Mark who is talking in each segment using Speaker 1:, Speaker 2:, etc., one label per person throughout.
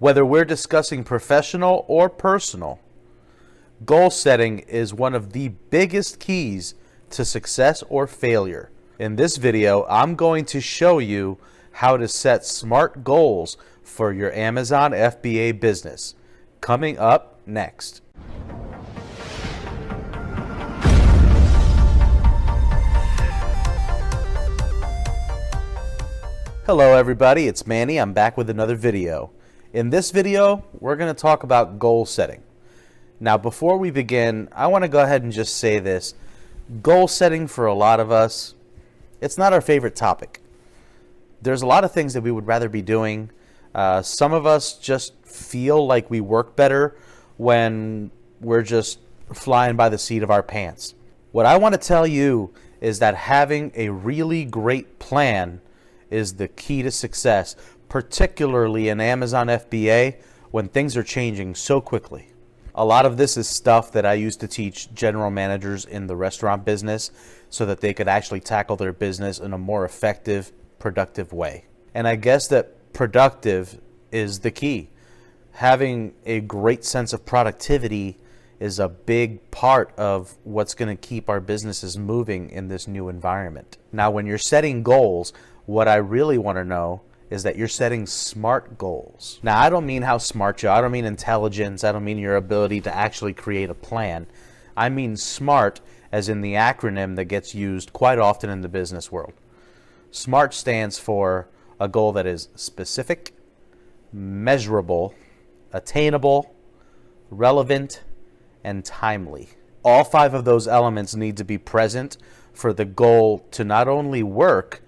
Speaker 1: Whether we're discussing professional or personal, goal setting is one of the biggest keys to success or failure. In this video, I'm going to show you how to set SMART goals for your Amazon FBA business. Coming up next. Hello everybody, it's Manny. I'm back with another video. In this video, we're going to talk about goal setting. Now, before we begin, I want to go ahead and just say this. Goal setting for a lot of us, it's not our favorite topic. There's a lot of things that we would rather be doing. Some of us just feel like we work better when we're just flying by the seat of our pants. What I want to tell you is that having a really great plan is the key to success, particularly in Amazon FBA when things are changing so quickly. A lot of this is stuff that I used to teach general managers in the restaurant business so that they could actually tackle their business in a more effective, productive way. And I guess that productive is the key. Having a great sense of productivity is a big part of what's going to keep our businesses moving in this new environment. Now, when you're setting goals, what I really want to know is that you're setting SMART goals. Now, I don't mean how smart you are. I don't mean intelligence. I don't mean your ability to actually create a plan. I mean SMART as in the acronym that gets used quite often in the business world. SMART stands for a goal that is specific, measurable, attainable, relevant, and timely. All 5 of those elements need to be present for the goal to not only work,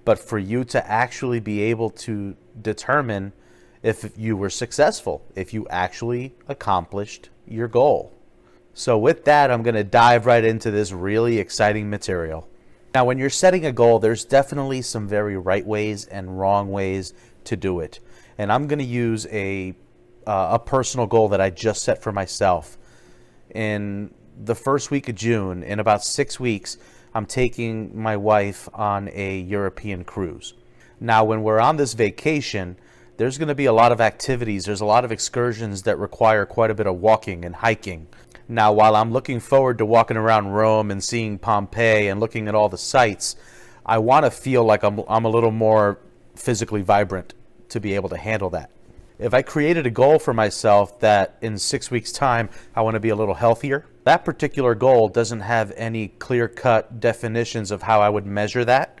Speaker 1: but for you to actually be able to determine if you were successful, if you actually accomplished your goal. So with that, I'm going to dive right into this really exciting material. Now, when you're setting a goal, there's definitely some very right ways and wrong ways to do it. And I'm going to use a personal goal that I just set for myself. In the first week of June, in about 6 weeks, I'm taking my wife on a European cruise. Now, when we're on this vacation, there's going to be a lot of activities. There's a lot of excursions that require quite a bit of walking and hiking. Now, while I'm looking forward to walking around Rome and seeing Pompeii and looking at all the sights, I want to feel like I'm a little more physically vibrant to be able to handle that. If I created a goal for myself that in 6 weeks' time I want to be a little healthier, that particular goal doesn't have any clear-cut definitions of how I would measure that.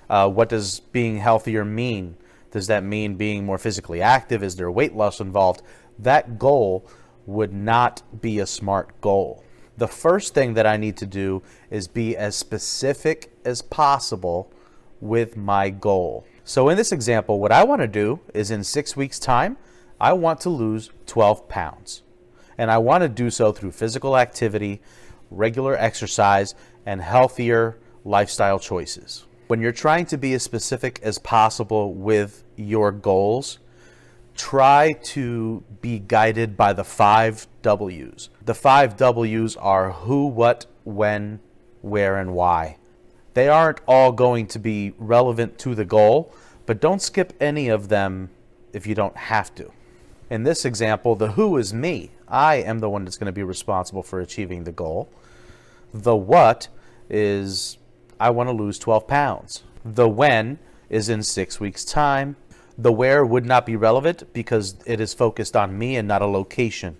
Speaker 1: What does being healthier mean? Does that mean being more physically active? Is there weight loss involved? That goal would not be a SMART goal. The first thing that I need to do is be as specific as possible with my goal. So in this example, what I want to do is in 6 weeks' time, I want to lose 12 pounds. And I want to do so through physical activity, regular exercise, and healthier lifestyle choices. When you're trying to be as specific as possible with your goals, try to be guided by the 5 W's. The 5 W's are who, what, when, where, and why. They aren't all going to be relevant to the goal, but don't skip any of them if you don't have to. In this example, the who is me. I am the one that's going to be responsible for achieving the goal. The what is I want to lose 12 pounds. The when is in 6 weeks' time. The where would not be relevant because it is focused on me and not a location.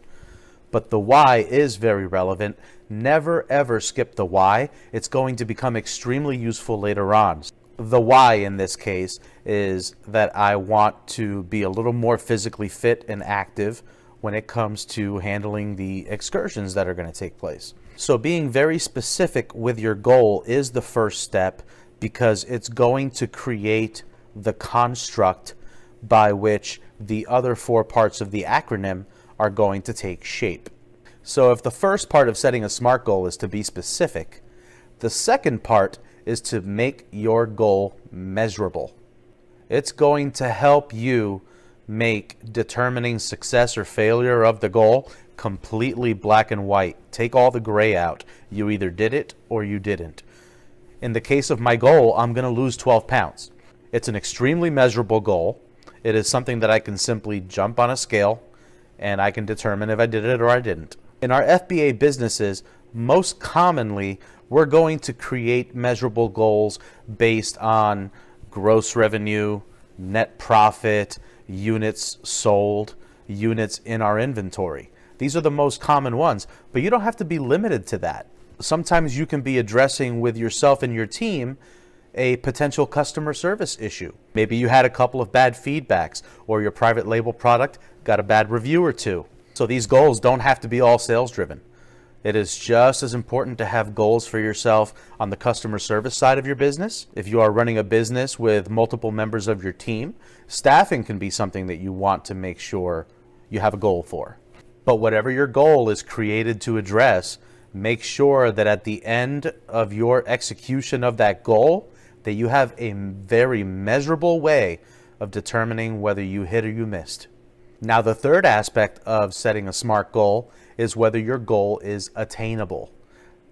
Speaker 1: But the why is very relevant. Never ever skip the why. It's going to become extremely useful later on. The why in this case is that I want to be a little more physically fit and active when it comes to handling the excursions that are going to take place. So being very specific with your goal is the first step because it's going to create the construct by which the other 4 parts of the acronym are going to take shape. So if the first part of setting a SMART goal is to be specific, the second part is to make your goal measurable. It's going to help you make determining success or failure of the goal completely black and white. Take all the gray out. You either did it or you didn't. In the case of my goal, I'm going to lose 12 pounds. It's an extremely measurable goal. It is something that I can simply jump on a scale and I can determine if I did it or I didn't. In our FBA businesses, most commonly, we're going to create measurable goals based on gross revenue, net profit, units sold, units in our inventory. These are the most common ones, but you don't have to be limited to that. Sometimes you can be addressing with yourself and your team a potential customer service issue. Maybe you had a couple of bad feedbacks, or your private label product got a bad review or two. So these goals don't have to be all sales driven. It is just as important to have goals for yourself on the customer service side of your business. If you are running a business with multiple members of your team, staffing can be something that you want to make sure you have a goal for. But whatever your goal is created to address, make sure that at the end of your execution of that goal, that you have a very measurable way of determining whether you hit or you missed. Now, the third aspect of setting a SMART goal is whether your goal is attainable.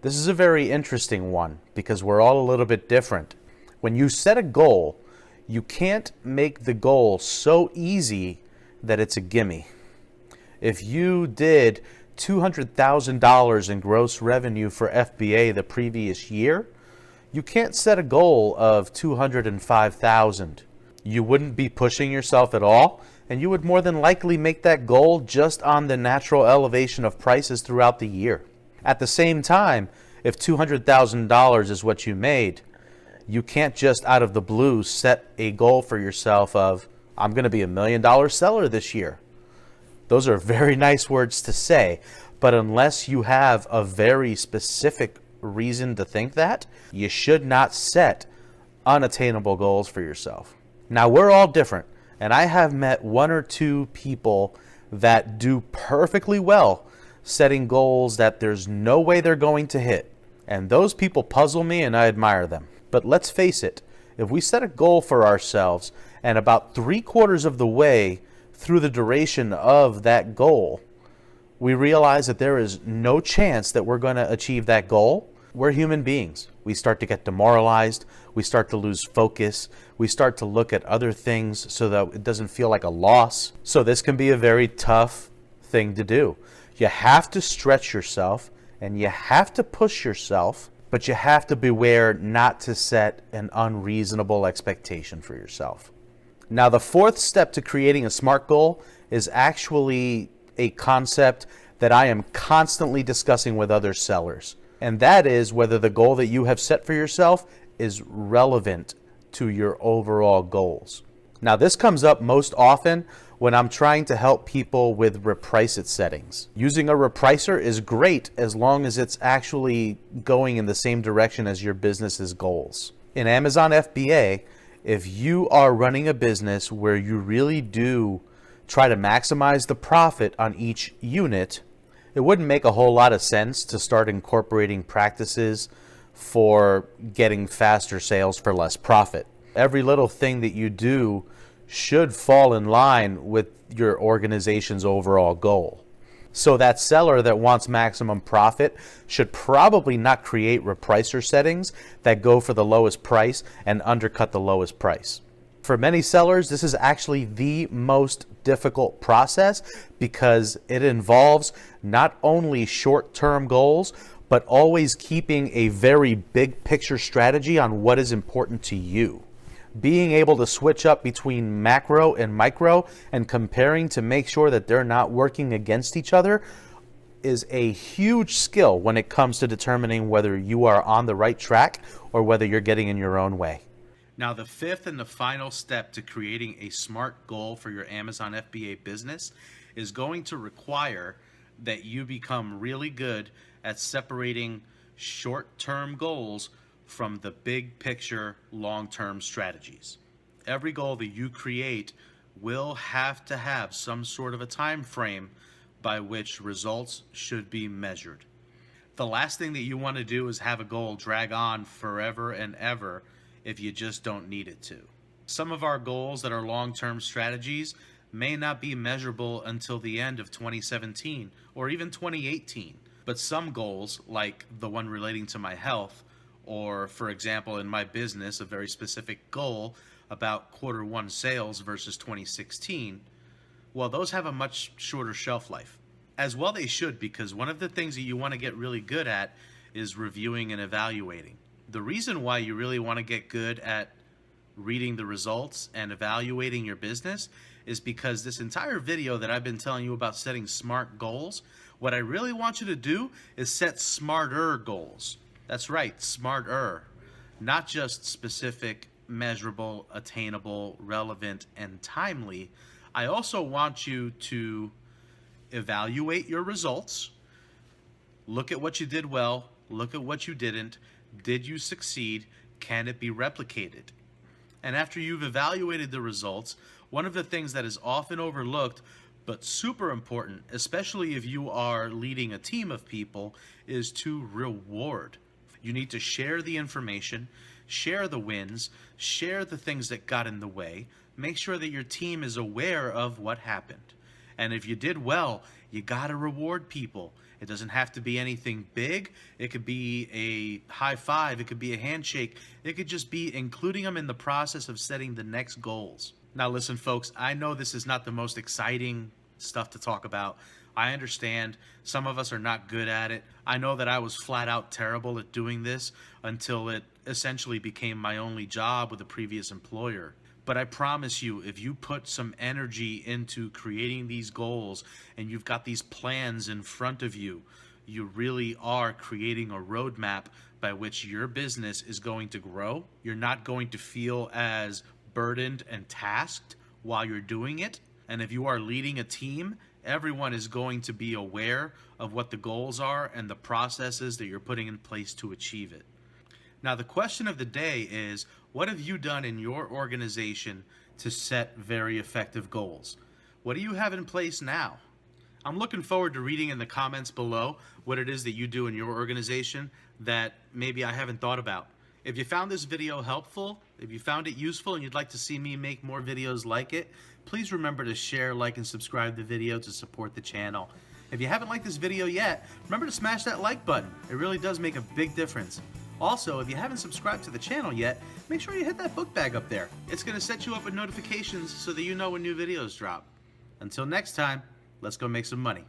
Speaker 1: This is a very interesting one because we're all a little bit different. When you set a goal, you can't make the goal so easy that it's a gimme. If you did $200,000 in gross revenue for FBA the previous year, you can't set a goal of $205,000. You wouldn't be pushing yourself at all, and you would more than likely make that goal just on the natural elevation of prices throughout the year. At the same time, if $200,000 is what you made, you can't just out of the blue set a goal for yourself of, I'm going to be $1 million seller this year. Those are very nice words to say, but unless you have a very specific reason to think that, you should not set unattainable goals for yourself. Now, we're all different, and I have met one or two people that do perfectly well setting goals that there's no way they're going to hit. And those people puzzle me and I admire them. But let's face it, if we set a goal for ourselves and about 3/4 of the way through the duration of that goal, we realize that there is no chance that we're going to achieve that goal, we're human beings. We start to get demoralized. We start to lose focus. We start to look at other things so that it doesn't feel like a loss. So this can be a very tough thing to do. You have to stretch yourself and you have to push yourself, but you have to beware not to set an unreasonable expectation for yourself. Now, the fourth step to creating a SMART goal is actually a concept that I am constantly discussing with other sellers. And that is whether the goal that you have set for yourself is relevant to your overall goals. Now, this comes up most often when I'm trying to help people with reprice it settings. Using a repricer is great as long as it's actually going in the same direction as your business's goals. In Amazon FBA, if you are running a business where you really do try to maximize the profit on each unit, it wouldn't make a whole lot of sense to start incorporating practices for getting faster sales for less profit. Every little thing that you do should fall in line with your organization's overall goal. So that seller that wants maximum profit should probably not create repricer settings that go for the lowest price and undercut the lowest price. For many sellers, this is actually the most difficult process because it involves not only short-term goals, but always keeping a very big picture strategy on what is important to you. Being able to switch up between macro and micro and comparing to make sure that they're not working against each other is a huge skill when it comes to determining whether you are on the right track or whether you're getting in your own way. Now, the fifth and the final step to creating a SMART goal for your Amazon FBA business is going to require that you become really good at separating short-term goals from the big picture long-term strategies. Every goal that you create will have to have some sort of a time frame by which results should be measured. The last thing that you want to do is have a goal drag on forever and ever if you just don't need it to. Some of our goals that are long-term strategies may not be measurable until the end of 2017 or even 2018. But some goals, like the one relating to my health, or for example in my business, a very specific goal about Q1 sales versus 2016, well, those have a much shorter shelf life. As well they should, because one of the things that you want to get really good at is reviewing and evaluating. The reason why you really want to get good at reading the results and evaluating your business is because this entire video that I've been telling you about setting smart goals, what I really want you to do is set smarter goals. That's right, smarter. Not just specific, measurable, attainable, relevant, and timely. I also want you to evaluate your results, look at what you did well, look at what you didn't. Did you succeed? Can it be replicated? And after you've evaluated the results, one of the things that is often overlooked but super important, especially if you are leading a team of people, is to reward. You need to share the information, share the wins, share the things that got in the way, make sure that your team is aware of what happened. And if you did well, you gotta reward people. It doesn't have to be anything big. It could be a high five. It could be a handshake. It could just be including them in the process of setting the next goals. Now listen, folks, I know this is not the most exciting stuff to talk about. I understand some of us are not good at it. I know that I was flat out terrible at doing this until it essentially became my only job with a previous employer. But I promise you, if you put some energy into creating these goals and you've got these plans in front of you, you really are creating a roadmap by which your business is going to grow. You're not going to feel as burdened and tasked while you're doing it. And if you are leading a team, everyone is going to be aware of what the goals are and the processes that you're putting in place to achieve it. Now, the question of the day is, what have you done in your organization to set very effective goals? What do you have in place now? I'm looking forward to reading in the comments below what it is that you do in your organization that maybe I haven't thought about. If you found this video helpful, if you found it useful and you'd like to see me make more videos like it, please remember to share, like, and subscribe the video to support the channel. If you haven't liked this video yet, remember to smash that like button. It really does make a big difference. Also, if you haven't subscribed to the channel yet, make sure you hit that book bag up there. It's going to set you up with notifications so that you know when new videos drop. Until next time, let's go make some money.